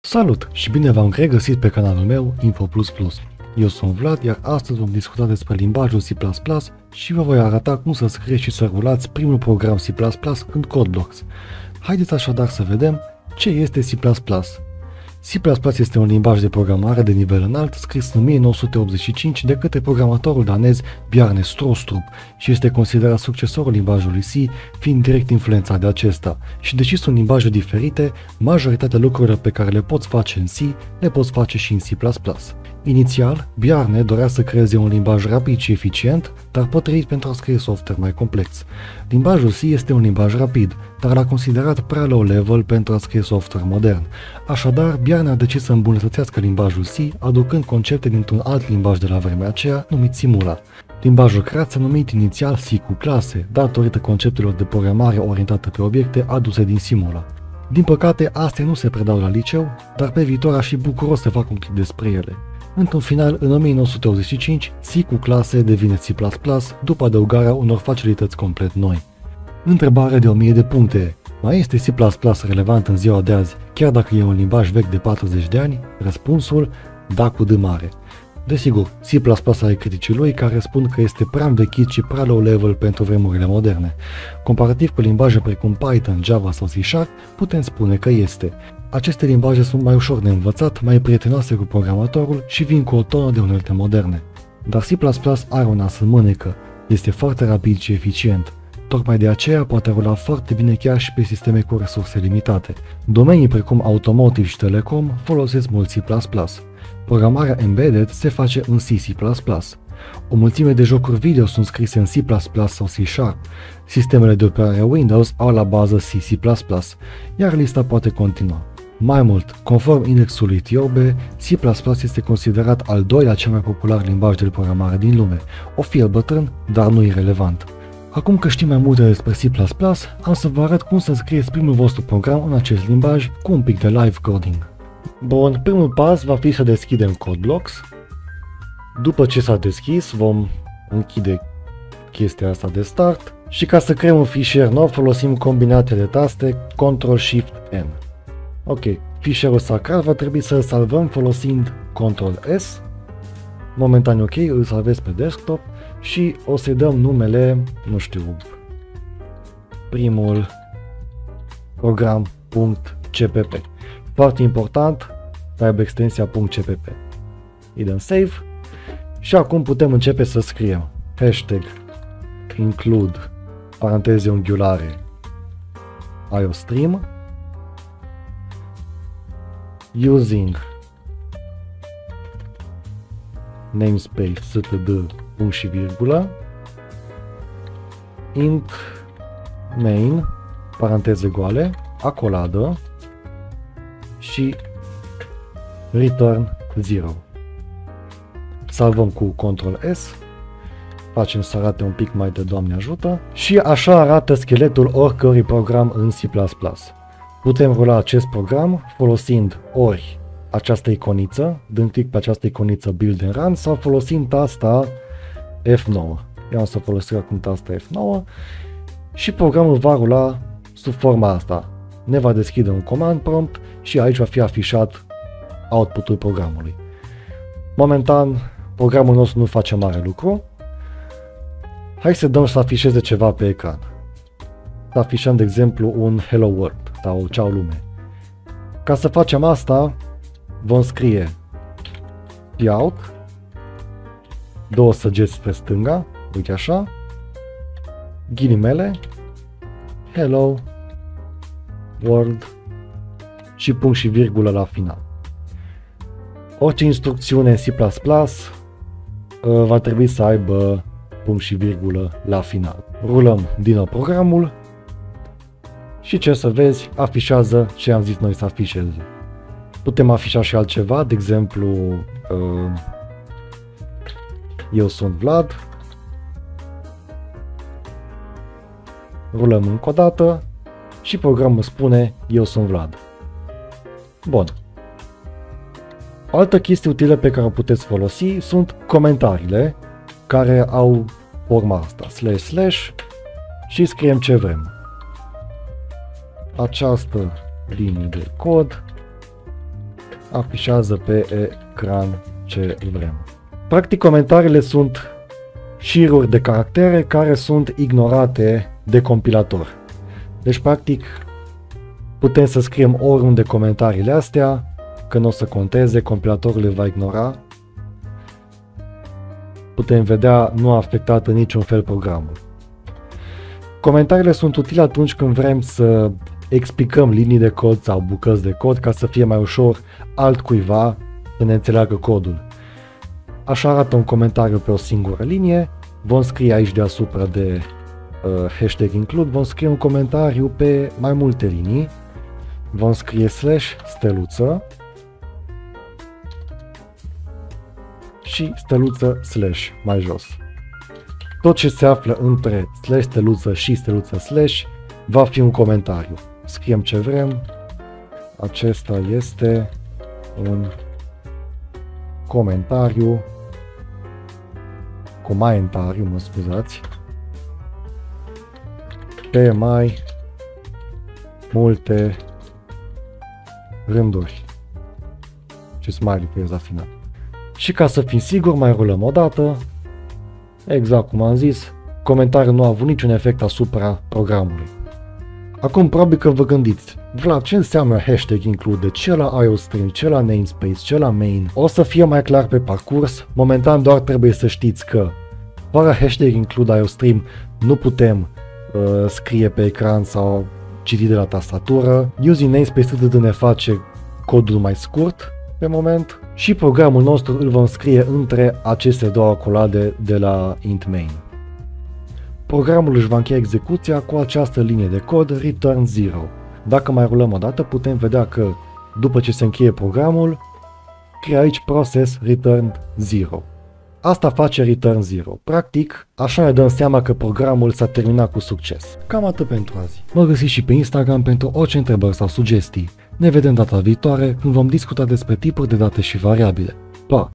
Salut și bine v-am regăsit pe canalul meu Info++. Eu sunt Vlad, iar astăzi vom discuta despre limbajul C++ și vă voi arăta cum să scrieți și să rulați primul program C++ în CodeBlocks. Haideți așadar să vedem ce este C++. C++ este un limbaj de programare de nivel înalt scris în 1985 de către programatorul danez Bjarne Stroustrup și este considerat succesorul limbajului C, fiind direct influențat de acesta. Și deși sunt limbaje diferite, majoritatea lucrurilor pe care le poți face în C, le poți face și în C++. Inițial, Bjarne dorea să creeze un limbaj rapid și eficient, dar potrivit pentru a scrie software mai complex. Limbajul C este un limbaj rapid, dar l-a considerat prea low level pentru a scrie software modern. Așadar, Bjarne a decis să îmbunătățească limbajul C, aducând concepte dintr-un alt limbaj de la vremea aceea, numit Simula. Limbajul creat s-a numit inițial C cu clase, datorită conceptelor de programare orientată pe obiecte aduse din Simula. Din păcate, astea nu se predau la liceu, dar pe viitor aș fi bucuros să fac un clip despre ele. Într-un final, în 1985, C cu clase devine C++, după adăugarea unor facilități complet noi. Întrebare de 1000 de puncte. Mai este C++ relevant în ziua de azi, chiar dacă e un limbaj vechi de 40 de ani? Răspunsul, da cu D mare. Desigur, C++ are criticii lui care spun că este prea învechit și prea low level pentru vremurile moderne. Comparativ cu limbaje precum Python, Java sau C#, putem spune că este. Aceste limbaje sunt mai ușor de învățat, mai prietenoase cu programatorul și vin cu o tonă de unelte moderne. Dar C++ are un as în mânecă, este foarte rapid și eficient. Tocmai de aceea poate rula foarte bine chiar și pe sisteme cu resurse limitate. Domenii precum automotive și telecom folosesc mult C++. Programarea embedded se face în C++. O mulțime de jocuri video sunt scrise în C++ sau C#. Sistemele de operare Windows au la bază C++, iar lista poate continua. Mai mult, conform indexului TOB, C++ este considerat al doilea cel mai popular limbaj de programare din lume, o fie bătrân, dar nu irelevant. Acum că știm mai multe despre C++, am să vă arăt cum să scrieți primul vostru program în acest limbaj cu un pic de live coding. Bun, primul pas va fi să deschidem CodeBlocks. După ce s-a deschis, vom închide chestia asta de start și ca să creăm un fișier nou folosim combinația de taste Ctrl-Shift-N. Ok, fișierul s-a creat, va trebui să-l salvăm folosind Ctrl-S. Momentan ok, îl salvez pe desktop și o să-i dăm numele, nu știu, primul program.cpp. Foarte important, să aibă extensia .cpp. Îi dăm save și acum putem începe să scriem hashtag include paranteze unghiulare iostream using namespace std punct și virgulă int main paranteze goale acoladă și return 0. Salvăm cu Ctrl-S, facem să arate un pic mai de Doamne ajută și așa arată scheletul oricărui program în C++. Putem rula acest program folosind ori această iconiță, dând click pe această iconiță Build and Run sau folosind tasta F9. Eu am să folosesc acum tasta F9 și programul va rula sub forma asta. Ne va deschide un command prompt și aici va fi afișat output-ul programului. Momentan, programul nostru nu face mare lucru. Hai să dăm să afișeze ceva pe ecran. Să afișăm, de exemplu, un Hello World sau Ciao Lume. Ca să facem asta, vom scrie cout, două săgeți spre stânga, uite așa, ghilimele, Hello World și punct și virgulă la final. Orice instrucțiune în C++ va trebui să aibă punct și virgulă la final. Rulăm din nou programul și ce să vezi, afișează ce am zis noi să afișeze. Putem afișa și altceva, de exemplu, eu sunt Vlad. Rulăm încă o dată și programul spune eu sunt Vlad. Bun. O altă chestie utilă pe care o puteți folosi sunt comentariile care au forma asta, // și scriem ce vrem. Această linie de cod afișează pe ecran ce vrem. Practic, comentariile sunt șiruri de caractere care sunt ignorate de compilator. Deci, practic, putem să scriem oriunde comentariile astea, că nu o să conteze, compilatorul le va ignora. Putem vedea, nu a afectat în niciun fel programul. Comentariile sunt utile atunci când vrem să explicăm linii de cod sau bucăți de cod ca să fie mai ușor altcuiva să ne înțeleagă codul. Așa arată un comentariu pe o singură linie. Vom scrie aici deasupra de hashtag include, vom scrie un comentariu pe mai multe linii. Vom scrie slash steluță și steluță slash mai jos. Tot ce se află între slash steluță și steluță slash va fi un comentariu. Scriem ce vrem. Acesta este un comentariu, mă scuzați, pe mai multe rânduri. Ce smiley pe la final. Și ca să fim siguri, mai rulăm o dată. Exact cum am zis, comentariul nu a avut niciun efect asupra programului. Acum probabil că vă gândiți, Vlad, ce înseamnă hashtag include, ce la IOStream, ce la namespace, ce la main? O să fie mai clar pe parcurs. Momentan doar trebuie să știți că fără hashtag include IOStream nu putem scrie pe ecran sau citi de la tastatură. Using namespace ne face codul mai scurt pe moment și programul nostru îl vom scrie între aceste două acolade de la int main. Programul își va încheia execuția cu această linie de cod return 0. Dacă mai rulăm o dată, putem vedea că după ce se încheie programul, scrie aici process return 0. Asta face return 0. Practic, așa ne dăm seama că programul s-a terminat cu succes. Cam atât pentru azi. Mă găsiți și pe Instagram pentru orice întrebări sau sugestii. Ne vedem data viitoare când vom discuta despre tipuri de date și variabile. Pa!